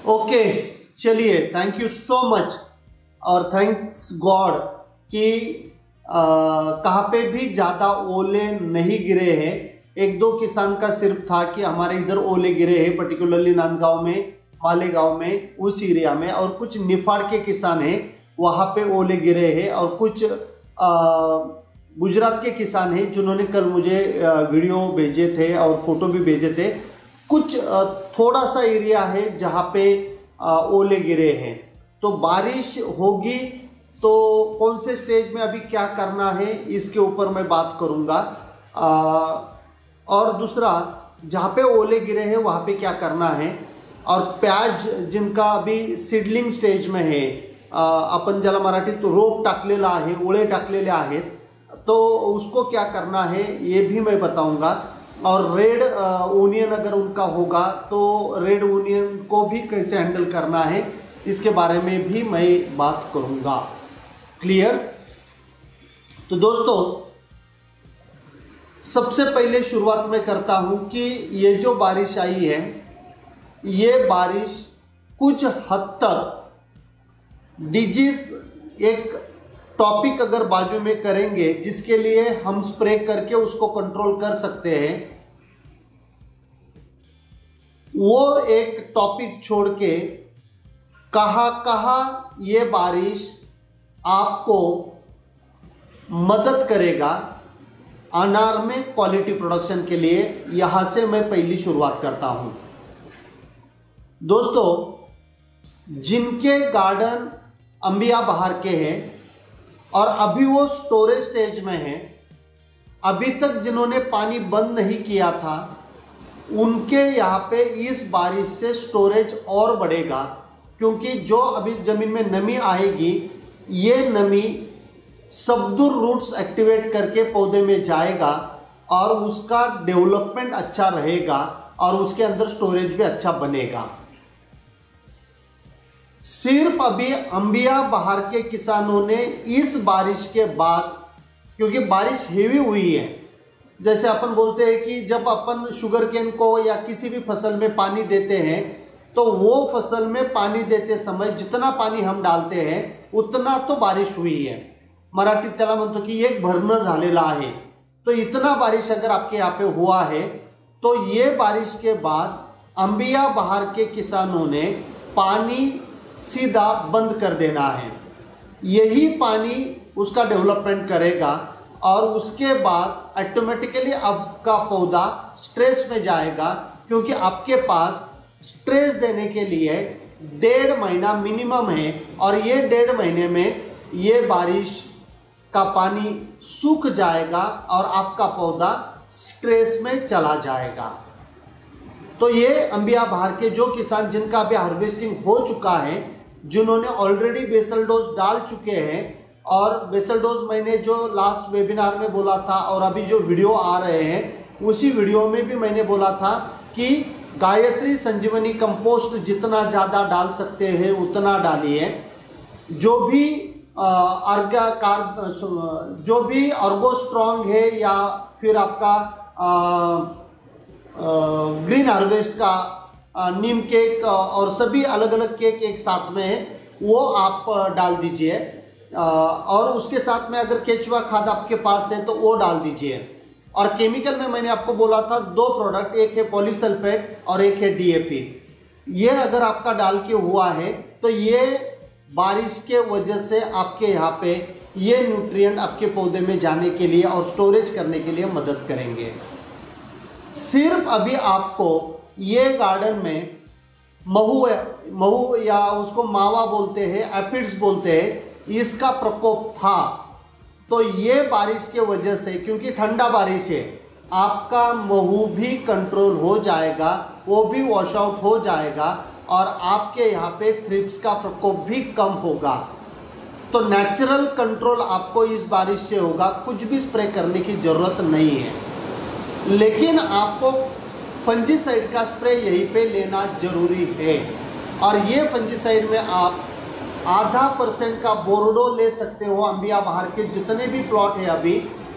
Okay, चलिए, thank you so much और thanks God कि कहाँ पे भी ज़्यादा ओले नहीं गिरे हैं। एक दो किसान का सिर्फ था कि हमारे इधर ओले गिरे हैं, पर्टिकुलरली नांदगांव में, मालेगांव में, उस एरिया में, और कुछ निफाड़ के किसान हैं वहाँ पे ओले गिरे हैं, और कुछ गुजरात के किसान हैं जिन्होंने कल मुझे वीडियो भेजे थे और फोटो भी भेजे थे। कुछ थोड़ा सा एरिया है जहाँ पे ओले गिरे हैं। तो बारिश होगी तो कौन से स्टेज में अभी क्या करना है इसके ऊपर मैं बात करूँगा, और दूसरा जहाँ पे ओले गिरे हैं वहाँ पे क्या करना है, और प्याज जिनका अभी सीडलिंग स्टेज में है, आपण ज्याला मराठीत रोप टाकलेला आहे, ओळे टाकलेले आहेत, तो उसको क्या करना है ये भी मैं बताऊंगा। और रेड ओनियन अगर उनका होगा तो रेड ओनियन को भी कैसे हैंडल करना है इसके बारे में भी मैं बात करूंगा। क्लियर? तो दोस्तों, सबसे पहले शुरुआत में करता हूं कि ये जो बारिश आई है, ये बारिश कुछ हद तक डिजीज एक टॉपिक अगर बाजू में करेंगे जिसके लिए हम स्प्रे करके उसको कंट्रोल कर सकते हैं, वो एक टॉपिक छोड़ के कहाँ ये बारिश आपको मदद करेगा अनार में क्वालिटी प्रोडक्शन के लिए, यहाँ से मैं पहली शुरुआत करता हूँ। दोस्तों, जिनके गार्डन अंबिया बहार के हैं और अभी वो स्टोरेज स्टेज में हैं, अभी तक जिन्होंने पानी बंद नहीं किया था, उनके यहाँ पे इस बारिश से स्टोरेज और बढ़ेगा, क्योंकि जो अभी ज़मीन में नमी आएगी, ये नमी सबदुर रूट्स एक्टिवेट करके पौधे में जाएगा और उसका डेवलपमेंट अच्छा रहेगा और उसके अंदर स्टोरेज भी अच्छा बनेगा। सिर्फ अभी अंबिया बहार के किसानों ने इस बारिश के बाद, क्योंकि बारिश हेवी हुई है, जैसे अपन बोलते हैं कि जब अपन शुगर केन को या किसी भी फसल में पानी देते हैं तो वो फसल में पानी देते समय जितना पानी हम डालते हैं उतना तो बारिश हुई है। मराठीत त्याला म्हणतो की एक भरणं झालेला आहे। तो इतना बारिश अगर आपके यहाँ पे हुआ है तो ये बारिश के बाद अंबिया बहार के किसानों ने पानी सीधा बंद कर देना है। यही पानी उसका डेवलपमेंट करेगा और उसके बाद ऑटोमेटिकली आपका पौधा स्ट्रेस में जाएगा, क्योंकि आपके पास स्ट्रेस देने के लिए 1.5 महीना मिनिमम है, और ये 1.5 महीने में ये बारिश का पानी सूख जाएगा और आपका पौधा स्ट्रेस में चला जाएगा। तो ये अंबिया बहार के जो किसान जिनका अभी हार्वेस्टिंग हो चुका है, जिन्होंने ऑलरेडी बेसल डोज डाल चुके हैं, और बेसल डोज मैंने जो लास्ट वेबिनार में बोला था और अभी जो वीडियो आ रहे हैं उसी वीडियो में भी मैंने बोला था कि गायत्री संजीवनी कंपोस्ट जितना ज़्यादा डाल सकते हैं उतना डालिए। जो भी जो भी अर्गो स्ट्रॉन्ग है या फिर आपका ग्रीन हार्वेस्ट का नीम केक और सभी अलग अलग केक एक साथ में है, वो आप डाल दीजिए। और उसके साथ में अगर केचुआ खाद आपके पास है तो वो डाल दीजिए। और केमिकल में मैंने आपको बोला था 2 प्रोडक्ट, एक है पॉलीसल्फेट और एक है डीएपी। ये अगर आपका डाल के हुआ है तो ये बारिश के वजह से आपके यहाँ पे ये न्यूट्रिएंट आपके पौधे में जाने के लिए और स्टोरेज करने के लिए मदद करेंगे। सिर्फ अभी आपको ये गार्डन में महू या उसको मावा बोलते हैं, एपिड्स बोलते हैं, इसका प्रकोप था। तो ये बारिश के वजह से, क्योंकि ठंडा बारिश है, आपका महू भी कंट्रोल हो जाएगा, वो भी वॉश आउट हो जाएगा और आपके यहाँ पे थ्रिप्स का प्रकोप भी कम होगा। तो नेचुरल कंट्रोल आपको इस बारिश से होगा, कुछ भी स्प्रे करने की ज़रूरत नहीं है। लेकिन आपको फंजीसाइड का स्प्रे यहीं पे लेना ज़रूरी है, और ये फंजीसाइड में आप 0.5% का बोर्डो ले सकते हो। अंबिया बहार के जितने भी प्लॉट है अभी,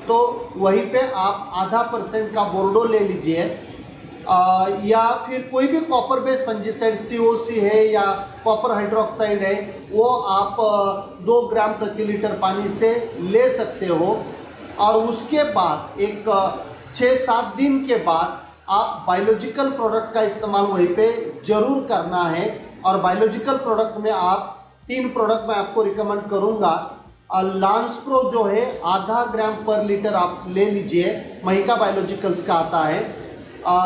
तो वहीं पे आप 0.5% का बोर्डो ले लीजिए या फिर कोई भी कॉपर बेस्ड फंजीसाइड COC है या कॉपर हाइड्रोक्साइड है, वो आप 2 ग्राम प्रति लीटर पानी से ले सकते हो। और उसके बाद एक 6-7 दिन के बाद आप बायोलॉजिकल प्रोडक्ट का इस्तेमाल वहीं पे ज़रूर करना है। और बायोलॉजिकल प्रोडक्ट में आप 3 प्रोडक्ट मैं आपको रिकमेंड करूँगा। लांस प्रो जो है आधा ग्राम पर लीटर आप ले लीजिए, महिका बायोलॉजिकल्स का आता है।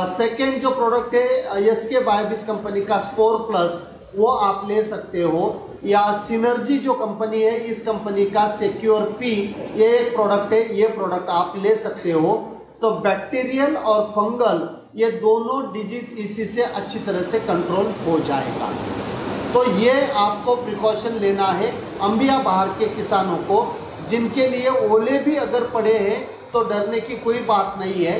सेकेंड जो प्रोडक्ट है SK बायोबिस कंपनी का स्पोर प्लस, वो आप ले सकते हो। या सिनर्जी जो कंपनी है, इस कंपनी का सिक्योर पी, ये एक प्रोडक्ट है, ये प्रोडक्ट आप ले सकते हो। तो बैक्टीरियल और फंगल ये दोनों डिजीज इसी से अच्छी तरह से कंट्रोल हो जाएगा। तो ये आपको प्रिकॉशन लेना है अंबिया बहार के किसानों को, जिनके लिए ओले भी अगर पड़े हैं तो डरने की कोई बात नहीं है।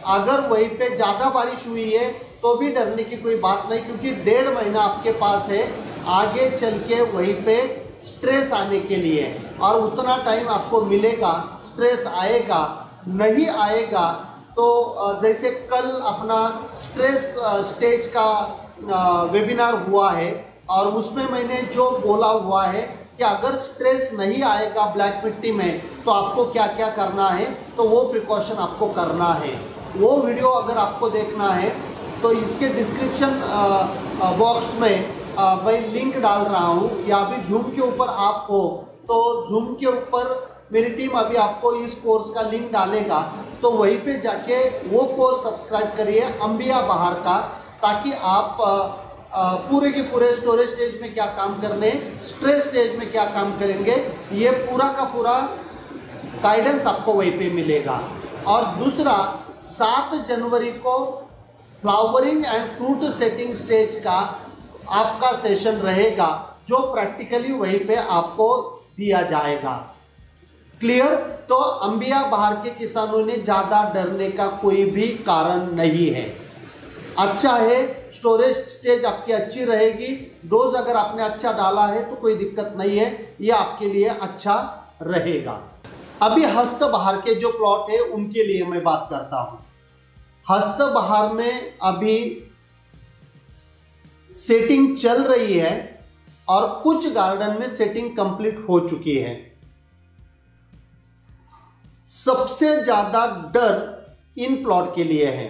अगर वहीं पे ज़्यादा बारिश हुई है तो भी डरने की कोई बात नहीं, क्योंकि 1.5 महीना आपके पास है आगे चल के वहीं पे स्ट्रेस आने के लिए, और उतना टाइम आपको मिलेगा। स्ट्रेस आएगा नहीं आएगा तो जैसे कल अपना स्ट्रेस स्टेज का वेबिनार हुआ है, और उसमें मैंने जो बोला हुआ है कि अगर स्ट्रेस नहीं आएगा ब्लैक मिट्टी में तो आपको क्या क्या करना है, तो वो प्रिकॉशन आपको करना है। वो वीडियो अगर आपको देखना है तो इसके डिस्क्रिप्शन बॉक्स में मैं लिंक डाल रहा हूँ, या अभी जूम के ऊपर आप हो तो जूम के ऊपर मेरी टीम अभी आपको इस कोर्स का लिंक डालेगा, तो वहीं पे जाके वो कोर्स सब्सक्राइब करिए अंबिया बहार का, ताकि आप पूरे के पूरे स्टोरेज स्टेज में क्या काम करने, स्ट्रेस स्टेज में क्या काम करेंगे, ये पूरा का पूरा गाइडेंस आपको वहीं पे मिलेगा। और दूसरा 7 जनवरी को flowering and fruit setting stage का आपका सेशन रहेगा, जो प्रैक्टिकली वहीं पे आपको दिया जाएगा। क्लियर? तो अंबिया बहार के किसानों ने ज़्यादा डरने का कोई भी कारण नहीं है। अच्छा है, स्टोरेज स्टेज आपकी अच्छी रहेगी, डोज अगर आपने अच्छा डाला है तो कोई दिक्कत नहीं है, ये आपके लिए अच्छा रहेगा। अभी हस्त बहार के जो प्लॉट है उनके लिए मैं बात करता हूँ। हस्त बहार में अभी सेटिंग चल रही है और कुछ गार्डन में सेटिंग कंप्लीट हो चुकी है। सबसे ज्यादा डर इन प्लॉट के लिए है,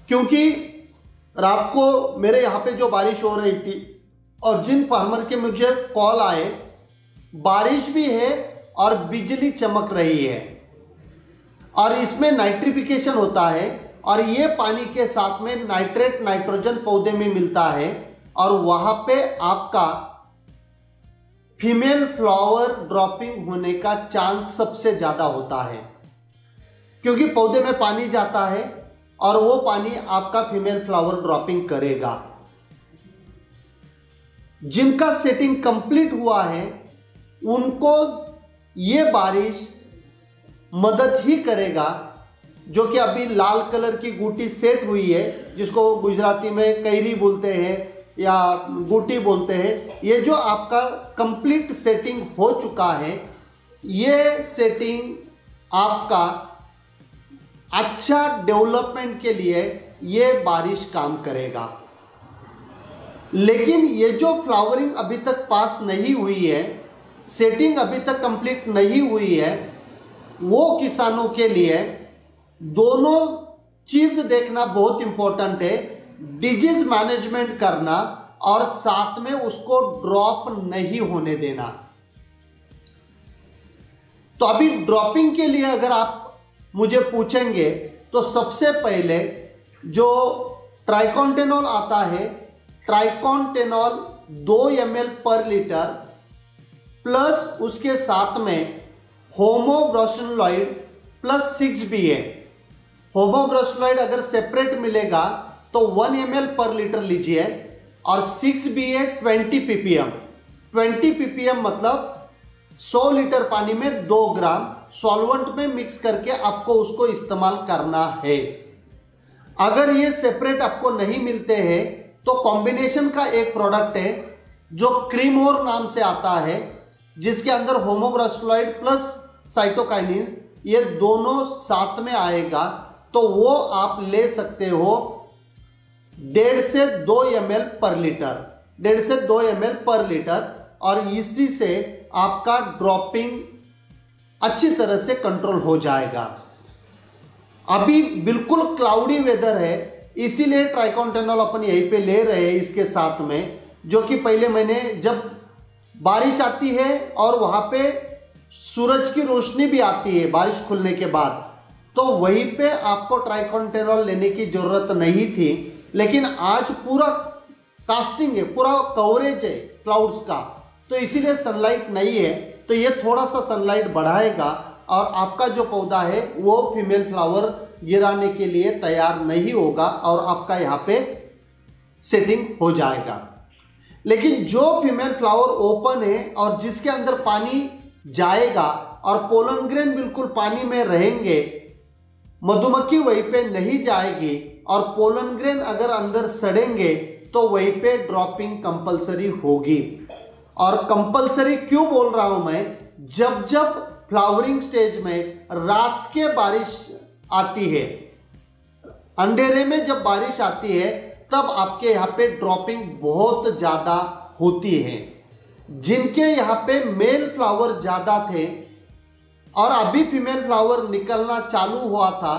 क्योंकि रात को मेरे यहाँ पे जो बारिश हो रही थी और जिन फार्मर के मुझे कॉल आए, बारिश भी है और बिजली चमक रही है, और इसमें नाइट्रिफिकेशन होता है, और ये पानी के साथ में नाइट्रेट नाइट्रोजन पौधे में मिलता है, और वहाँ पे आपका फीमेल फ्लावर ड्रॉपिंग होने का चांस सबसे ज़्यादा होता है, क्योंकि पौधे में पानी जाता है और वो पानी आपका फीमेल फ्लावर ड्रॉपिंग करेगा। जिनका सेटिंग कंप्लीट हुआ है उनको ये बारिश मदद ही करेगा, जो कि अभी लाल कलर की गुटी सेट हुई है, जिसको गुजराती में कैरी बोलते हैं या गुटी बोलते हैं। ये जो आपका कंप्लीट सेटिंग हो चुका है, ये सेटिंग आपका अच्छा डेवलपमेंट के लिए ये बारिश काम करेगा। लेकिन ये जो फ्लावरिंग अभी तक पास नहीं हुई है, सेटिंग अभी तक कंप्लीट नहीं हुई है, वो किसानों के लिए दोनों चीज़ देखना बहुत इम्पोर्टेंट है। डिजीज मैनेजमेंट करना और साथ में उसको ड्रॉप नहीं होने देना। तो अभी ड्रॉपिंग के लिए अगर आप मुझे पूछेंगे तो सबसे पहले जो ट्राइकोंटेनॉल आता है, ट्राइकोंटेनॉल 2 ml पर लीटर प्लस उसके साथ में होमोब्रोसिनोइड प्लस 6BA। होमोब्रोसिनोइड अगर सेपरेट मिलेगा तो 1 ml पर लीटर लीजिए, और 6BA 20 ppm। 20 ppm मतलब 100 लीटर पानी में 2 ग्राम सॉल्वेंट में मिक्स करके आपको उसको इस्तेमाल करना है। अगर ये सेपरेट आपको नहीं मिलते हैं तो कॉम्बिनेशन का एक प्रोडक्ट है जो क्रीमोर नाम से आता है, जिसके अंदर होमोब्रोसिनोइड प्लस साइटोकाइनिन्स ये दोनों साथ में आएगा। तो वो आप ले सकते हो 1.5 से 2 ml पर लीटर, 1.5 से 2 ml पर लीटर, और इसी से आपका ड्रॉपिंग अच्छी तरह से कंट्रोल हो जाएगा। अभी बिल्कुल क्लाउडी वेदर है, इसीलिए ट्राइकोंटेनॉल अपन यहीं पे ले रहे हैं इसके साथ में, जो कि पहले मैंने, जब बारिश आती है और वहाँ पे सूरज की रोशनी भी आती है बारिश खुलने के बाद, तो वहीं पे आपको ट्राइकोंटेनॉल लेने की ज़रूरत नहीं थी। लेकिन आज पूरा कास्टिंग है, पूरा कवरेज है क्लाउड्स का, तो इसीलिए सनलाइट नहीं है, तो ये थोड़ा सा सनलाइट बढ़ाएगा और आपका जो पौधा है वो फीमेल फ्लावर गिराने के लिए तैयार नहीं होगा और आपका यहाँ पे सेटिंग हो जाएगा। लेकिन जो फीमेल फ्लावर ओपन है और जिसके अंदर पानी जाएगा और पोलन ग्रेन बिल्कुल पानी में रहेंगे, मधुमक्खी वहीं पे नहीं जाएगी और पोलन ग्रेन अगर अंदर सड़ेंगे तो वहीं पे ड्रॉपिंग कंपलसरी होगी। और कंपलसरी क्यों बोल रहा हूं मैं, जब जब फ्लावरिंग स्टेज में रात के बारिश आती है, अंधेरे में जब बारिश आती है, तब आपके यहाँ पे ड्रॉपिंग बहुत ज़्यादा होती है। जिनके यहाँ पे मेल फ्लावर ज़्यादा थे और अभी फीमेल फ्लावर निकलना चालू हुआ था,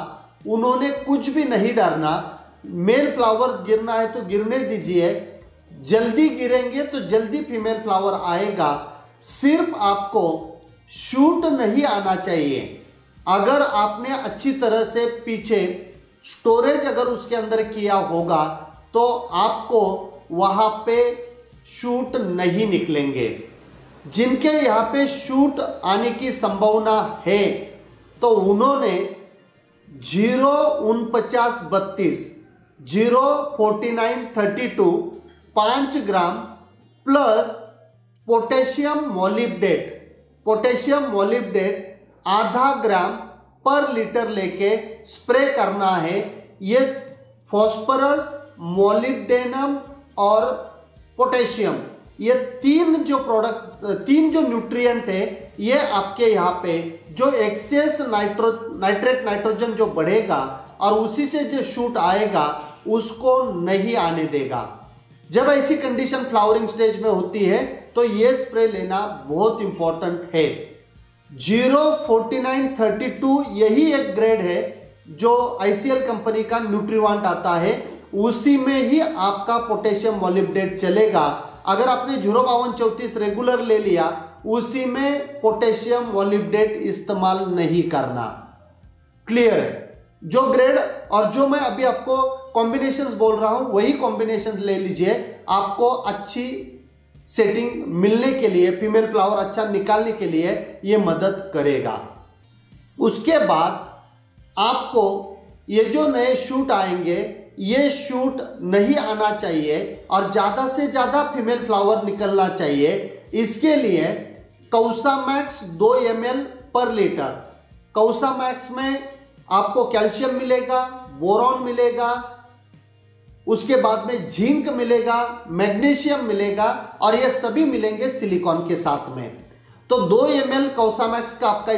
उन्होंने कुछ भी नहीं डरना, मेल फ्लावर्स गिरना है तो गिरने दीजिए, जल्दी गिरेंगे तो जल्दी फीमेल फ्लावर आएगा। सिर्फ आपको शूट नहीं आना चाहिए। अगर आपने अच्छी तरह से पीछे स्टोरेज अगर उसके अंदर किया होगा तो आपको वहाँ पे शूट नहीं निकलेंगे। जिनके यहाँ पे शूट आने की संभावना है तो उन्होंने 04932 04932 5 ग्राम प्लस पोटेशियम मोलिब्डेट आधा ग्राम पर लीटर लेके स्प्रे करना है। ये फॉस्फोरस, मोलिब्डेनम और पोटेशियम, ये तीन जो न्यूट्रिएंट है, ये आपके यहाँ पे जो एक्सेस नाइट्रेट नाइट्रोजन जो बढ़ेगा और उसी से जो शूट आएगा उसको नहीं आने देगा। जब ऐसी कंडीशन फ्लावरिंग स्टेज में होती है तो ये स्प्रे लेना बहुत इंपॉर्टेंट है। 04932 यही एक ग्रेड है जो ICL कंपनी का न्यूट्रीवांट आता है, उसी में ही आपका पोटेशियम मोलिब्डेट चलेगा। अगर आपने 05234 रेगुलर ले लिया, उसी में पोटेशियम मोलिब्डेट इस्तेमाल नहीं करना। क्लियर है? जो ग्रेड और जो मैं अभी आपको कॉम्बिनेशंस बोल रहा हूं वही कॉम्बिनेशन ले लीजिए, आपको अच्छी सेटिंग मिलने के लिए, फीमेल फ्लावर अच्छा निकालने के लिए ये मदद करेगा। उसके बाद आपको ये जो नए शूट आएंगे, ये शूट नहीं आना चाहिए और ज़्यादा से ज़्यादा फीमेल फ्लावर निकलना चाहिए। इसके लिए कौसामैक्स 2 ml पर लीटर, कौसामैक्स में आपको कैल्शियम मिलेगा, बोरॉन मिलेगा, उसके बाद में जिंक मिलेगा, मैग्नीशियम मिलेगा और ये सभी मिलेंगे सिलिकॉन के साथ में। तो 2 ml कौसामैक्स का आपका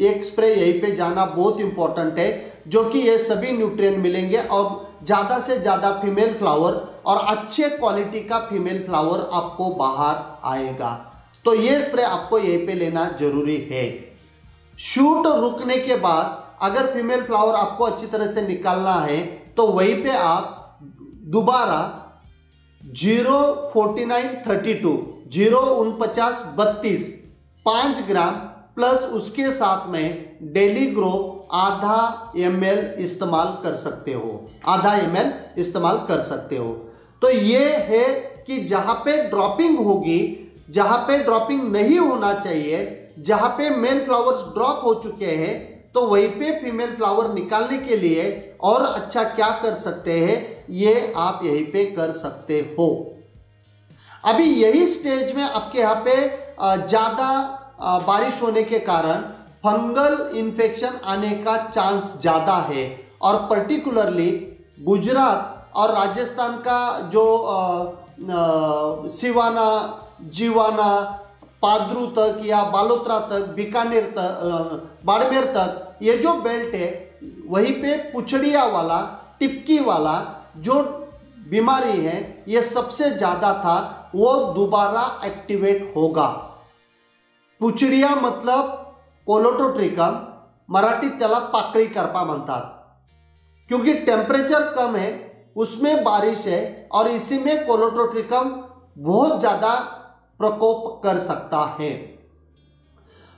एक स्प्रे यहीं पे जाना बहुत इंपॉर्टेंट है, जो कि ये सभी न्यूट्रिएंट मिलेंगे और ज़्यादा से ज़्यादा फीमेल फ्लावर और अच्छे क्वालिटी का फीमेल फ्लावर आपको बाहर आएगा। तो ये स्प्रे आपको यहीं पे लेना जरूरी है। शूट रुकने के बाद अगर फीमेल फ्लावर आपको अच्छी तरह से निकालना है तो वहीं पे आप दोबारा 04932 04932 5 ग्राम प्लस उसके साथ में डेली ग्रो आधा ml इस्तेमाल कर सकते हो, आधा ml इस्तेमाल कर सकते हो। तो ये है कि जहाँ पे ड्रॉपिंग होगी, जहाँ पे ड्रॉपिंग नहीं होना चाहिए, जहाँ पे मेल फ्लावर्स ड्रॉप हो चुके हैं, तो वहीं पे फीमेल फ्लावर निकालने के लिए और अच्छा क्या कर सकते हैं, ये आप यहीं पे कर सकते हो। अभी यही स्टेज में आपके यहाँ पे ज़्यादा बारिश होने के कारण फंगल इन्फेक्शन आने का चांस ज़्यादा है और पर्टिकुलरली गुजरात और राजस्थान का जो सिवाना, जीवाना, पादरू तक या बालोतरा तक, बीकानेर तक, बाड़मेर तक, ये जो बेल्ट है वहीं पे पुछड़िया वाला, टिपकी वाला जो बीमारी है ये सबसे ज़्यादा था, वो दोबारा एक्टिवेट होगा। पुछड़िया मतलब कोलोटोट्रिकम, मराठीत त्याला पाकळी करपा म्हणतात। क्योंकि टेम्परेचर कम है, उसमें बारिश है और इसी में कोलोटोट्रिकम बहुत ज़्यादा प्रकोप कर सकता है।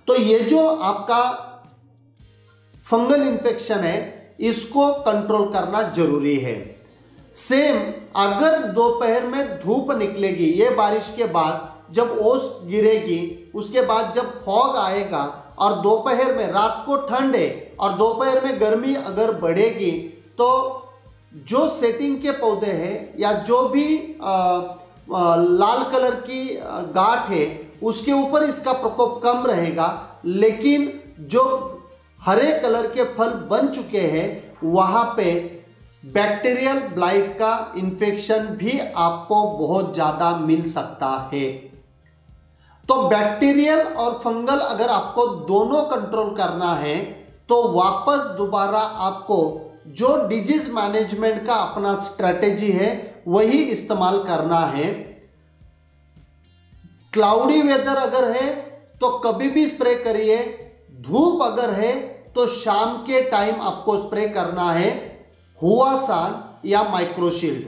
तो ये जो आपका फंगल इन्फेक्शन है इसको कंट्रोल करना जरूरी है। सेम अगर दोपहर में धूप निकलेगी, ये बारिश के बाद जब ओस गिरेगी, उसके बाद जब फॉग आएगा और दोपहर में, रात को ठंड है और दोपहर में गर्मी अगर बढ़ेगी, तो जो सेटिंग के पौधे हैं या जो भी लाल कलर की गांठ है उसके ऊपर इसका प्रकोप कम रहेगा, लेकिन जो हरे कलर के फल बन चुके हैं वहाँ पे बैक्टीरियल ब्लाइट का इन्फेक्शन भी आपको बहुत ज़्यादा मिल सकता है। तो बैक्टीरियल और फंगल अगर आपको दोनों कंट्रोल करना है तो वापस दोबारा आपको जो डिजीज मैनेजमेंट का अपना स्ट्रेटेजी है वही इस्तेमाल करना है। क्लाउडी वेदर अगर है तो कभी भी स्प्रे करिए, धूप अगर है तो शाम के टाइम आपको स्प्रे करना है हुआसान या माइक्रोशील्ड।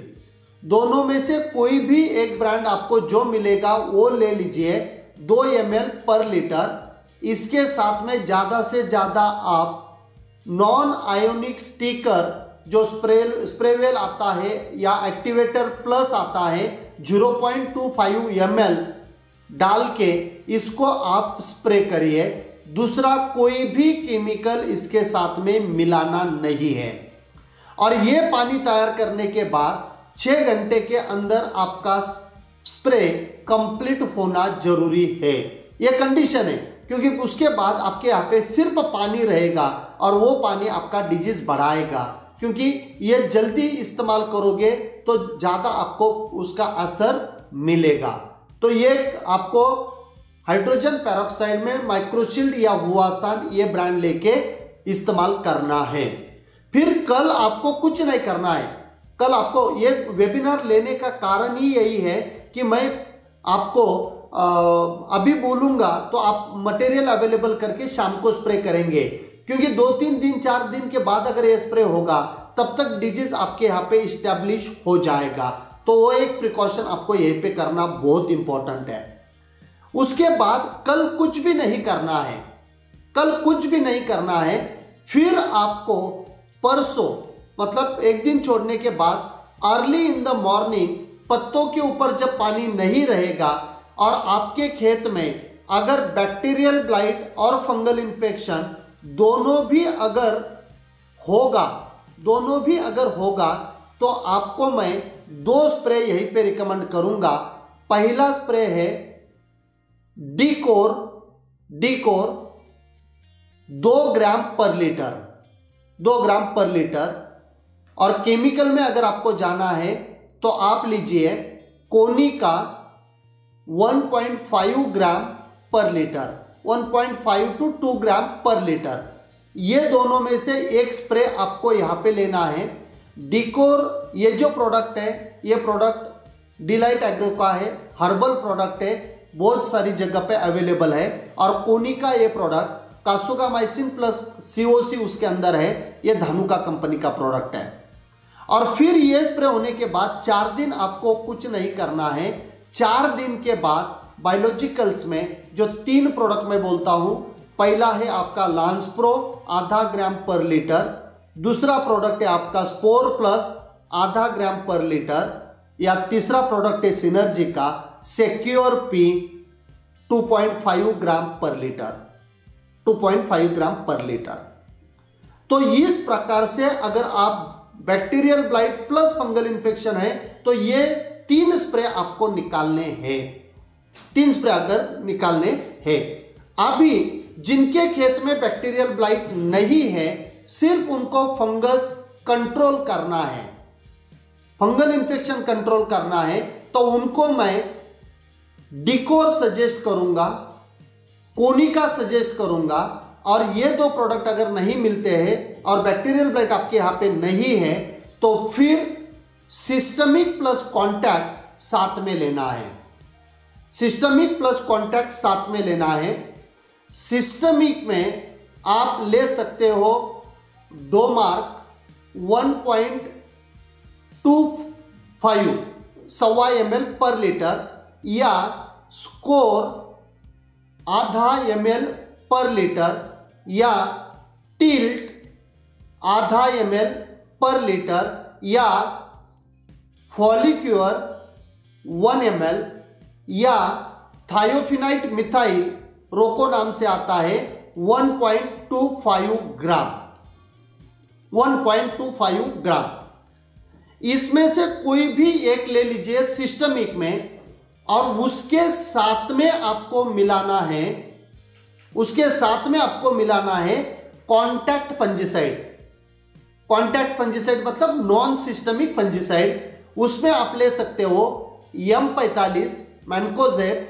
दोनों में से कोई भी एक ब्रांड आपको जो मिलेगा वो ले लीजिए, 2 ml पर लीटर। इसके साथ में ज़्यादा से ज़्यादा आप नॉन आयोनिक स्टिकर जो स्प्रेवेल आता है या एक्टिवेटर प्लस आता है 0.25 ml डाल के इसको आप स्प्रे करिए। दूसरा कोई भी केमिकल इसके साथ में मिलाना नहीं है। और ये पानी तैयार करने के बाद 6 घंटे के अंदर आपका स्प्रे कंप्लीट होना जरूरी है। ये कंडीशन है, क्योंकि उसके बाद आपके यहाँ पे सिर्फ पानी रहेगा और वो पानी आपका डिजीज बढ़ाएगा। क्योंकि ये जल्दी इस्तेमाल करोगे तो ज़्यादा आपको उसका असर मिलेगा। तो ये आपको हाइड्रोजन पेरोक्साइड में माइक्रोशील्ड या हुआसान ये ब्रांड लेके इस्तेमाल करना है। फिर कल आपको कुछ नहीं करना है। कल आपको ये वेबिनार लेने का कारण ही यही है कि मैं आपको अभी बोलूँगा तो आप मटेरियल अवेलेबल करके शाम को स्प्रे करेंगे, क्योंकि 2-3 दिन 4 दिन के बाद अगर ये स्प्रे होगा तब तक डिजीज आपके यहाँ पे इस्टेब्लिश हो जाएगा। तो वो एक प्रिकॉशन आपको यहीं पे करना बहुत इंपॉर्टेंट है। उसके बाद कल कुछ भी नहीं करना है, कल कुछ भी नहीं करना है। फिर आपको परसों मतलब एक दिन छोड़ने के बाद अर्ली इन द मॉर्निंग पत्तों के ऊपर जब पानी नहीं रहेगा और आपके खेत में अगर बैक्टीरियल ब्लाइट और फंगल इन्फेक्शन दोनों भी अगर होगा तो आपको मैं 2 स्प्रे यहीं पे रिकमेंड करूंगा। पहला स्प्रे है डीकोर 2 ग्राम पर लीटर। और केमिकल में अगर आपको जाना है तो आप लीजिए कोनिका 1.5 ग्राम पर लीटर, 1.5 to 2 ग्राम पर लीटर। ये दोनों में से एक स्प्रे आपको यहाँ पे लेना है। डीकोर ये जो प्रोडक्ट है, ये प्रोडक्ट डिलाइट एग्रो का है, हर्बल प्रोडक्ट है, बहुत सारी जगह पे अवेलेबल है। और कोनिका ये प्रोडक्ट कासुगामाइसिन प्लस COC उसके अंदर है, ये धानुका कंपनी का प्रोडक्ट है। और फिर ये स्प्रे होने के बाद 4 दिन आपको कुछ नहीं करना है। 4 दिन के बाद बायोलॉजिकल्स में जो 3 प्रोडक्ट मैं बोलता हूँ, पहला है आपका लांस प्रो आधा ग्राम पर लीटर, दूसरा प्रोडक्ट है आपका स्पोर प्लस आधा ग्राम पर लीटर, या तीसरा प्रोडक्ट है सिनर्जी का सिक्योर पी 2.5 ग्राम पर लीटर, 2.5 ग्राम पर लीटर। तो इस प्रकार से अगर आप bacterial blight plus fungal infection है तो ये 3 स्प्रे आपको निकालने हैं, 3 स्प्रे अगर निकालने हैं। अभी जिनके खेत में बैक्टीरियल ब्लाइट नहीं है, सिर्फ उनको फंगस कंट्रोल करना है, फंगल इन्फेक्शन कंट्रोल करना है, तो उनको मैं डीकोर सजेस्ट करूंगा, कोनिका सजेस्ट करूंगा। और ये 2 प्रोडक्ट अगर नहीं मिलते हैं और बैक्टीरियल ब्लाइट आपके यहाँ पे नहीं है, तो फिर सिस्टमिक प्लस कॉन्टैक्ट साथ में लेना है। सिस्टमिक प्लस कॉन्टैक्ट साथ में लेना है। सिस्टमिक में आप ले सकते हो डोमार्क 1.25 सवा ml पर लीटर या स्कोर आधा ml पर लीटर या टिल्ट आधा ml पर लीटर या फॉलिक्योर 1 ml या थायोफिनाइट मिथाइल रोको नाम से आता है 1.25 ग्राम। 1.25 ग्राम इसमें से कोई भी एक ले लीजिए सिस्टमिक में, और उसके साथ में आपको मिलाना है, उसके साथ में आपको मिलाना है कॉन्टैक्ट फंजीसाइड। कॉन्टैक्ट फंजीसाइड मतलब नॉन सिस्टमिक फंजीसाइड। उसमें आप ले सकते हो M45 मैनकोजेब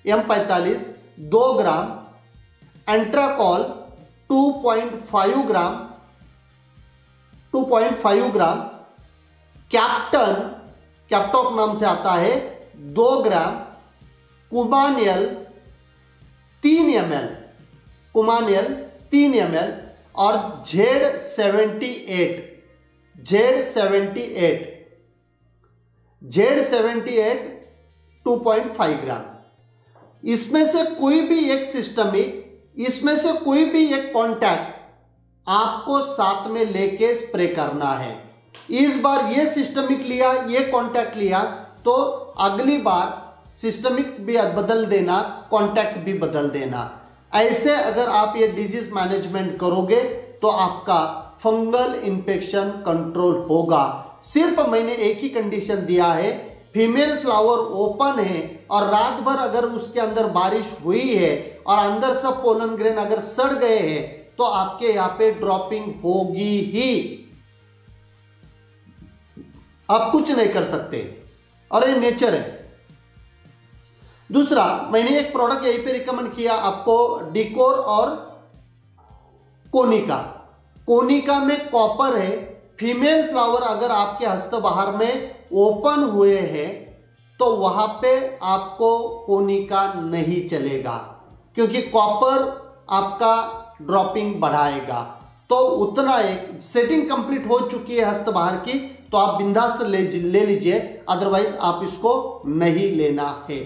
M45 2 ग्राम, एंट्राकॉल 2.5 ग्राम, कैप्टॉक नाम से आता है 2 ग्राम, कुमानियल 3 ml, कुमानियल 3 ml और Z78 2.5 ग्राम। इसमें से कोई भी एक सिस्टमिक, इसमें से कोई भी एक कॉन्टैक्ट आपको साथ में लेके स्प्रे करना है। इस बार ये सिस्टमिक लिया, ये कॉन्टैक्ट लिया, तो अगली बार सिस्टमिक भी बदल देना, कॉन्टैक्ट भी बदल देना। ऐसे अगर आप ये डिजीज मैनेजमेंट करोगे तो आपका फंगल इन्फेक्शन कंट्रोल होगा। सिर्फ मैंने एक ही कंडीशन दिया है, फीमेल फ्लावर ओपन है और रात भर अगर उसके अंदर बारिश हुई है और अंदर सब पोलन ग्रेन अगर सड़ गए हैं तो आपके यहाँ पे ड्रॉपिंग होगी ही, आप कुछ नहीं कर सकते और ये नेचर है। दूसरा, मैंने एक प्रोडक्ट यहीं पे रिकमेंड किया आपको, डिकोर और कोनिका। कोनिका में कॉपर है। फीमेल फ्लावर अगर आपके हस्तबाहर में ओपन हुए हैं तो वहां पे आपको कोनिका नहीं चलेगा, क्योंकि कॉपर आपका ड्रॉपिंग बढ़ाएगा। तो उतना एक सेटिंग कंप्लीट हो चुकी है हस्तबाहर की तो आप बिंदास ले लीजिए, अदरवाइज आप इसको नहीं लेना है।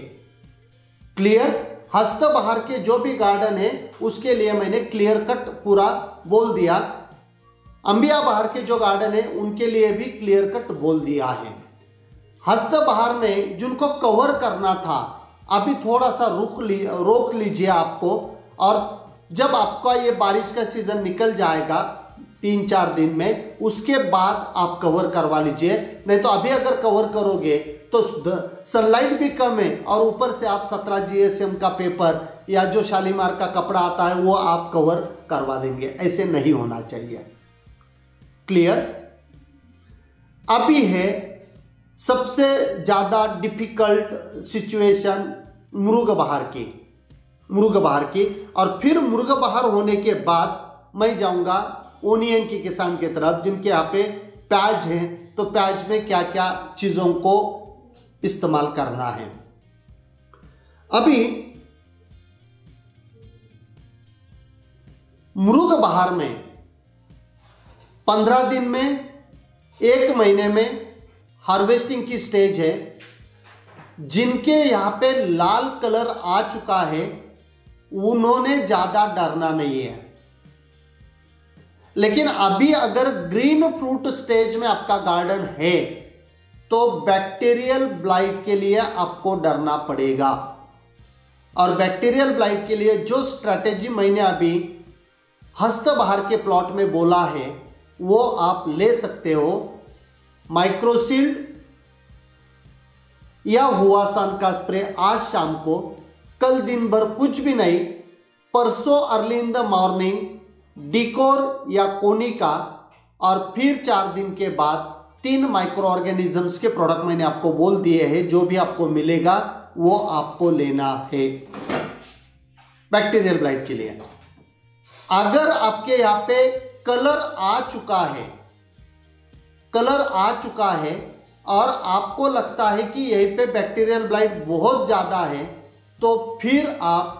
क्लियर? हस्तबाहर के जो भी गार्डन है उसके लिए मैंने क्लियर कट पूरा बोल दिया। अंबिया बहार के जो गार्डन है उनके लिए भी क्लियर कट बोल दिया है। हस्तबाहर में जिनको कवर करना था अभी थोड़ा सा रोक लीजिए आपको, और जब आपका ये बारिश का सीजन निकल जाएगा 3-4 दिन में, उसके बाद आप कवर करवा लीजिए। नहीं तो अभी अगर कवर करोगे तो सनलाइट भी कम है और ऊपर से आप 17 GSM का पेपर या जो शालीमार का कपड़ा आता है वो आप कवर करवा देंगे। ऐसे नहीं होना चाहिए। क्लियर? अभी है सबसे ज़्यादा डिफिकल्ट सिचुएशन मुर्ग बहार की, और फिर मुर्ग बहार होने के बाद मैं जाऊंगा ओनियन के किसान की तरफ, जिनके यहाँ पे प्याज है, तो प्याज में क्या क्या चीज़ों को इस्तेमाल करना है। अभी मुर्ग बहार में 15 दिन में, 1 महीने में हार्वेस्टिंग की स्टेज है। जिनके यहाँ पे लाल कलर आ चुका है उन्होंने ज़्यादा डरना नहीं है, लेकिन अभी अगर ग्रीन फ्रूट स्टेज में आपका गार्डन है तो बैक्टीरियल ब्लाइट के लिए आपको डरना पड़ेगा। और बैक्टीरियल ब्लाइट के लिए जो स्ट्रैटेजी मैंने अभी हस्तबाहर के प्लॉट में बोला है वो आप ले सकते हो। माइक्रोसील्ड या हुआसान का स्प्रे आज शाम को, कल दिन भर कुछ भी नहीं, परसों अर्ली इन द मॉर्निंग डिकोर या कोनिका, और फिर 4 दिन के बाद 3 माइक्रो ऑर्गेनिजम्स के प्रोडक्ट मैंने आपको बोल दिए हैं। जो भी आपको मिलेगा वो आपको लेना है बैक्टीरियल ब्लाइट के लिए। अगर आपके यहाँ पे कलर आ चुका है, कलर आ चुका है और आपको लगता है कि यहीं पे बैक्टीरियल ब्लाइट बहुत ज़्यादा है, तो फिर आप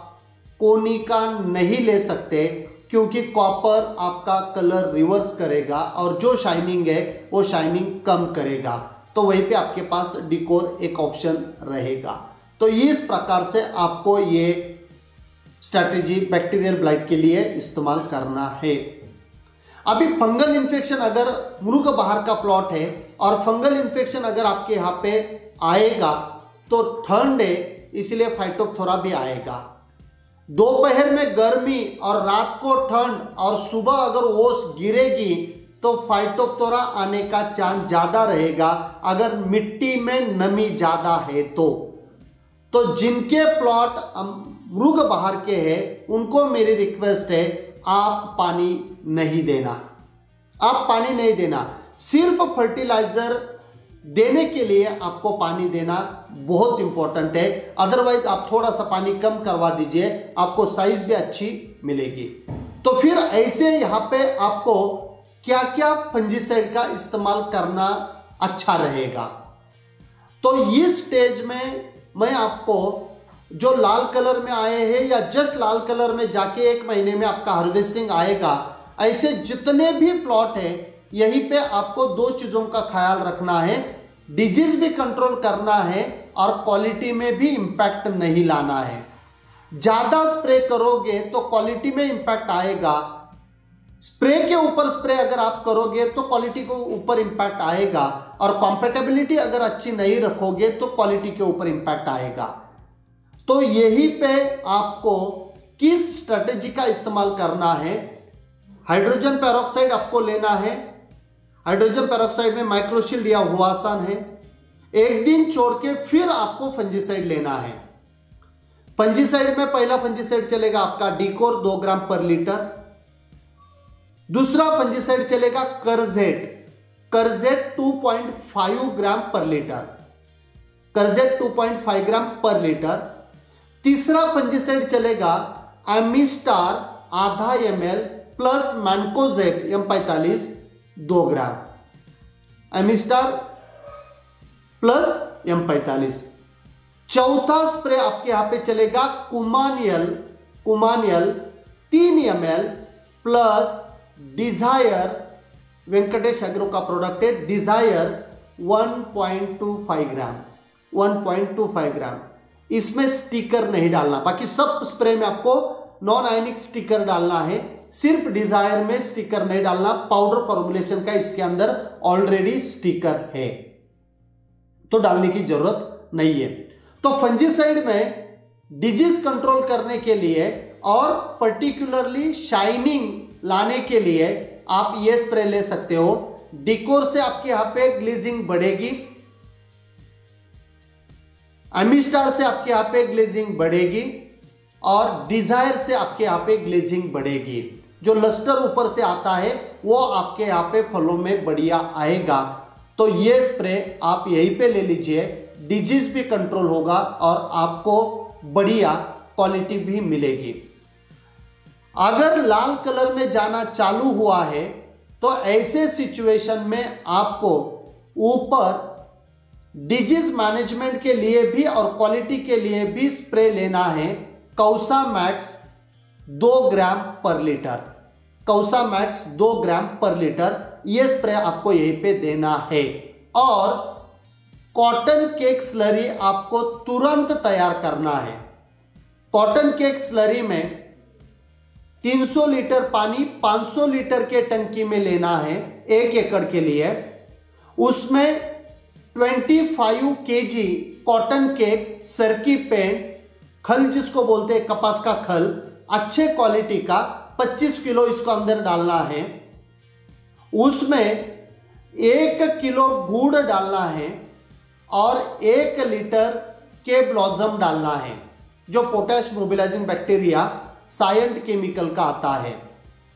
कोनिका नहीं ले सकते, क्योंकि कॉपर आपका कलर रिवर्स करेगा और जो शाइनिंग है वो शाइनिंग कम करेगा। तो वहीं पे आपके पास डिकोर एक ऑप्शन रहेगा। तो इस प्रकार से आपको ये स्ट्रैटेजी बैक्टीरियल ब्लाइट के लिए इस्तेमाल करना है। अभी फंगल इन्फेक्शन अगर मृग बहार का प्लॉट है और फंगल इन्फेक्शन अगर आपके यहाँ पे आएगा तो ठंड है, इसलिए फाइटोप्थोरा भी आएगा। दोपहर में गर्मी और रात को ठंड और सुबह अगर ओस गिरेगी तो फाइटोप्थोरा आने का चांस ज़्यादा रहेगा, अगर मिट्टी में नमी ज़्यादा है तो जिनके प्लॉट मृग बहार के हैं उनको मेरी रिक्वेस्ट है, आप पानी नहीं देना, आप पानी नहीं देना। सिर्फ फर्टिलाइजर देने के लिए आपको पानी देना बहुत इंपॉर्टेंट है, अदरवाइज आप थोड़ा सा पानी कम करवा दीजिए, आपको साइज भी अच्छी मिलेगी। तो फिर ऐसे यहाँ पे आपको क्या क्या फंजीसाइड का इस्तेमाल करना अच्छा रहेगा। तो इस स्टेज में मैं आपको जो लाल कलर में आए हैं या जस्ट लाल कलर में जाके 1 महीने में आपका हार्वेस्टिंग आएगा, ऐसे जितने भी प्लॉट है यहीं पे आपको 2 चीज़ों का ख्याल रखना है, डिजीज भी कंट्रोल करना है और क्वालिटी में भी इम्पैक्ट नहीं लाना है। ज़्यादा स्प्रे करोगे तो क्वालिटी में इम्पैक्ट आएगा, स्प्रे के ऊपर स्प्रे अगर आप करोगे तो क्वालिटी के ऊपर इम्पैक्ट आएगा, और कॉम्पेटेबिलिटी अगर अच्छी नहीं रखोगे तो क्वालिटी के ऊपर इम्पैक्ट आएगा। तो यही पे आपको किस स्ट्रेटेजी का इस्तेमाल करना है। हाइड्रोजन पेरोक्साइड आपको लेना है, हाइड्रोजन पेरोक्साइड में माइक्रोशील्ड या हुआसान है। 1 दिन छोड़ के फिर आपको फंजीसाइड लेना है। फंजीसाइड में पहला फंजीसाइड चलेगा आपका डिकोर 2 ग्राम पर लीटर, दूसरा फंजीसाइड चलेगा करजेट 2.5 ग्राम पर लीटर, करजेट 2.5 ग्राम पर लीटर। तीसरा फंजीसाइड चलेगा एमिस्टार आधा ml प्लस मैनकोजेब M45 2 ग्राम, एमिस्टार प्लस M45। चौथा स्प्रे आपके यहाँ पे चलेगा कुमानियल 3 ml plus Dzire, Venkatesh agro का प्रोडक्ट है डिजायर 1.25 ग्राम, 1.25 ग्राम। इसमें स्टिकर नहीं डालना, बाकी सब स्प्रे में आपको नॉन आयनिक स्टिकर डालना है, सिर्फ डिजायर में स्टिकर नहीं डालना। पाउडर फॉर्मुलेशन का इसके अंदर ऑलरेडी स्टिकर है, तो डालने की जरूरत नहीं है। तो फंजीसाइड में डिजीज कंट्रोल करने के लिए और पर्टिकुलरली शाइनिंग लाने के लिए आप ये स्प्रे ले सकते हो। डिकोर से आपके यहाँ पे ग्लेजिंग बढ़ेगी, एमिस्टार से आपके यहाँ पे ग्लेजिंग बढ़ेगी और डिजायर से आपके यहाँ पे ग्लेजिंग बढ़ेगी। जो लस्टर ऊपर से आता है वो आपके यहाँ पे फलों में बढ़िया आएगा। तो ये स्प्रे आप यहीं पे ले लीजिए, डिजीज भी कंट्रोल होगा और आपको बढ़िया क्वालिटी भी मिलेगी। अगर लाल कलर में जाना चालू हुआ है तो ऐसे सिचुएशन में आपको ऊपर डिजीज मैनेजमेंट के लिए भी और क्वालिटी के लिए भी स्प्रे लेना है, कौसा मैक्स 2 ग्राम पर लीटर, कौसा मैक्स 2 ग्राम पर लीटर। ये स्प्रे आपको यहीं पे देना है। और कॉटन केक स्लरी आपको तुरंत तैयार करना है। कॉटन केक स्लरी में 300 लीटर पानी 500 लीटर के टंकी में लेना है 1 एकड़ के लिए। उसमें 25 kg कॉटन केक, सरकी पेंट, खल जिसको बोलते हैं कपास का खल, अच्छे क्वालिटी का 25 किलो इसको अंदर डालना है। उसमें 1 किलो गुड़ डालना है और 1 लीटर के ब्लॉसम डालना है, जो potash mobilising bacteria Cyient chemical का आता है,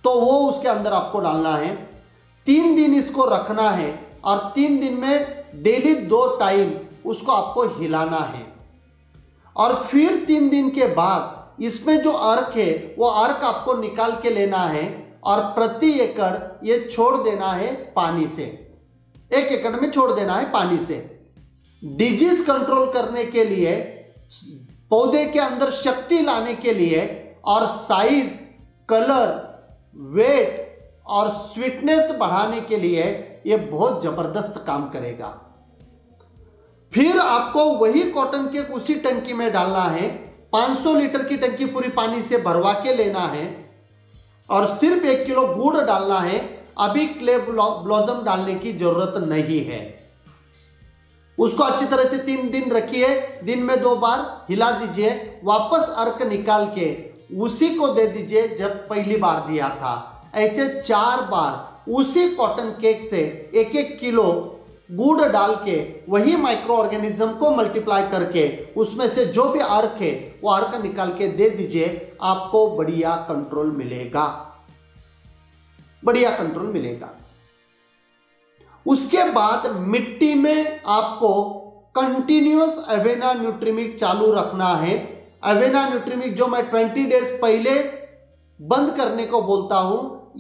तो वो उसके अंदर आपको डालना है। 3 दिन इसको रखना है और 3 दिन में डेली 2 टाइम उसको आपको हिलाना है। और फिर 3 दिन के बाद इसमें जो अर्क है वो अर्क आपको निकाल के लेना है और प्रति एकड़ ये छोड़ देना है पानी से, 1 एकड़ में छोड़ देना है पानी से। डिजीज कंट्रोल करने के लिए, पौधे के अंदर शक्ति लाने के लिए और साइज, कलर, वेट और स्वीटनेस बढ़ाने के लिए ये बहुत जबरदस्त काम करेगा। फिर आपको वही कॉटन केक उसी टंकी में डालना है, 500 लीटर की टंकी पूरी पानी से भरवा के लेना है और सिर्फ 1 किलो गुड़ डालना है। अभी क्ले ब्लॉसम डालने की जरूरत नहीं है। उसको अच्छी तरह से 3 दिन रखिए, दिन में 2 बार हिला दीजिए, वापस अर्क निकाल के उसी को दे दीजिए जब पहली बार दिया था। ऐसे 4 बार उसी कॉटन केक से 1-1 किलो गुड़ डाल के वही माइक्रो ऑर्गेनिज्म को मल्टीप्लाई करके उसमें से जो भी अर्क है वो अर्क निकाल के दे दीजिए। आपको बढ़िया कंट्रोल मिलेगा, बढ़िया कंट्रोल मिलेगा। उसके बाद मिट्टी में आपको कंटिन्यूअस अवेना न्यूट्रीमिक चालू रखना है। अवेना न्यूट्रीमिक जो मैं 20 डेज पहले बंद करने को बोलता हूं,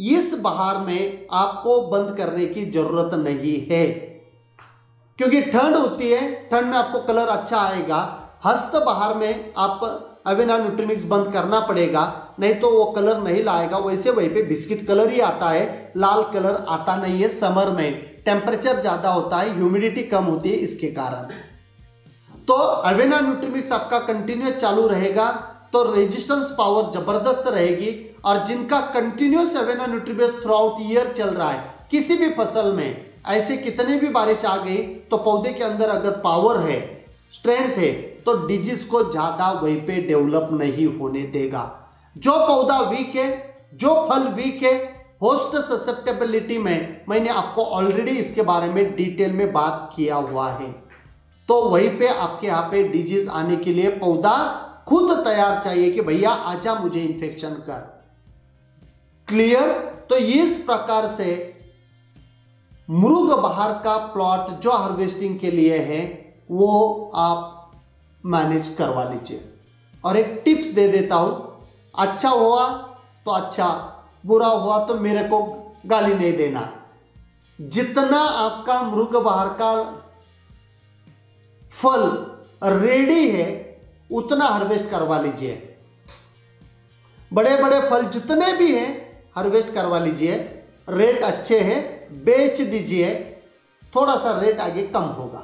इस बहार में आपको बंद करने की जरूरत नहीं है, क्योंकि ठंड होती है, ठंड में आपको कलर अच्छा आएगा। हस्त बहार में आप अवेना न्यूट्रीमिक्स बंद करना पड़ेगा, नहीं तो वो कलर नहीं लाएगा। वैसे वहीं पे बिस्किट कलर ही आता है, लाल कलर आता नहीं है। समर में टेम्परेचर ज़्यादा होता है, ह्यूमिडिटी कम होती है, इसके कारण। तो अवेना न्यूट्रीमिक्स आपका कंटिन्यूस चालू रहेगा तो रेजिस्टेंस पावर जबरदस्त रहेगी। और जिनका continuous Avena Nutrimix throughout year चल रहा है, किसी भी फसल में ऐसे कितनी भी बारिश आ गई तो पौधे के अंदर अगर पावर है, स्ट्रेंथ है, तो डिजीज को ज़्यादा वहीं पे डेवलप नहीं होने देगा। जो पौधा वीक है, जो फल वीक है, होस्ट ससेप्टेबिलिटी में मैंने आपको ऑलरेडी इसके बारे में डिटेल में बात किया हुआ है। तो वहीं पे आपके यहाँ पे डिजीज आने के लिए पौधा खुद तैयार चाहिए कि भैया आजा मुझे इन्फेक्शन कर। क्लियर? तो इस प्रकार से मृग बहार का प्लॉट जो हार्वेस्टिंग के लिए है वो आप मैनेज करवा लीजिए। और एक टिप्स दे देता हूं, अच्छा हुआ तो अच्छा, बुरा हुआ तो मेरे को गाली नहीं देना। जितना आपका मृग बहार का फल रेडी है उतना हार्वेस्ट करवा लीजिए। बड़े बड़े फल जितने भी हैं हार्वेस्ट करवा लीजिए। रेट अच्छे हैं, बेच दीजिए। थोड़ा सा रेट आगे कम होगा,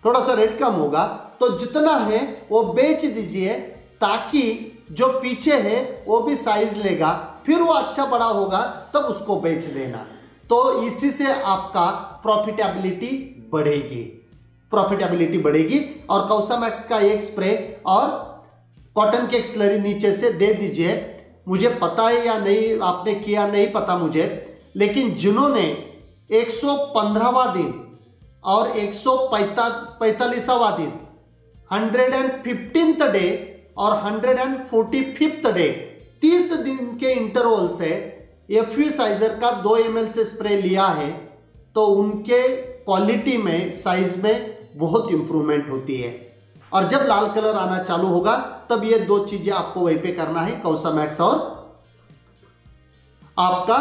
थोड़ा सा रेट कम होगा तो जितना है वो बेच दीजिए, ताकि जो पीछे है वो भी साइज लेगा, फिर वो अच्छा बड़ा होगा तब उसको बेच देना। तो इसी से आपका प्रॉफिटेबिलिटी बढ़ेगी, प्रॉफिटेबिलिटी बढ़ेगी। और कौसामैक्स का एक स्प्रे और कॉटन केक स्लरी नीचे से दे दीजिए। मुझे पता है या नहीं, आपने किया नहीं पता मुझे, लेकिन जिन्होंने 115वां दिन और 145वां दिन, 115th डे और 145th डे, 30 दिन के इंटरवल से एफ्यूसाइजर का 2 ml से स्प्रे लिया है तो उनके क्वालिटी में, साइज में बहुत इंप्रूवमेंट होती है। और जब लाल कलर आना चालू होगा तब ये 2 चीजें आपको वहीं पे करना है, कौसामैक्स और आपका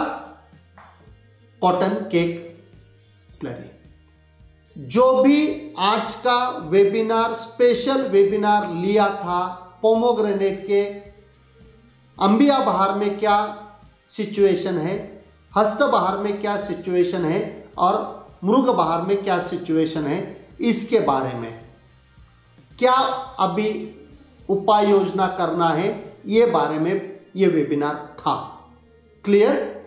कॉटन केक स्लरी। जो भी आज का वेबिनार, स्पेशल वेबिनार लिया था पोमोग्रेनेट के अंबिया बहार में क्या सिचुएशन है, हस्त बहार में क्या सिचुएशन है और मृग बहार में क्या सिचुएशन है, इसके बारे में क्या अभी उपाय योजना करना है, ये बारे में ये वेबिनार था। क्लियर?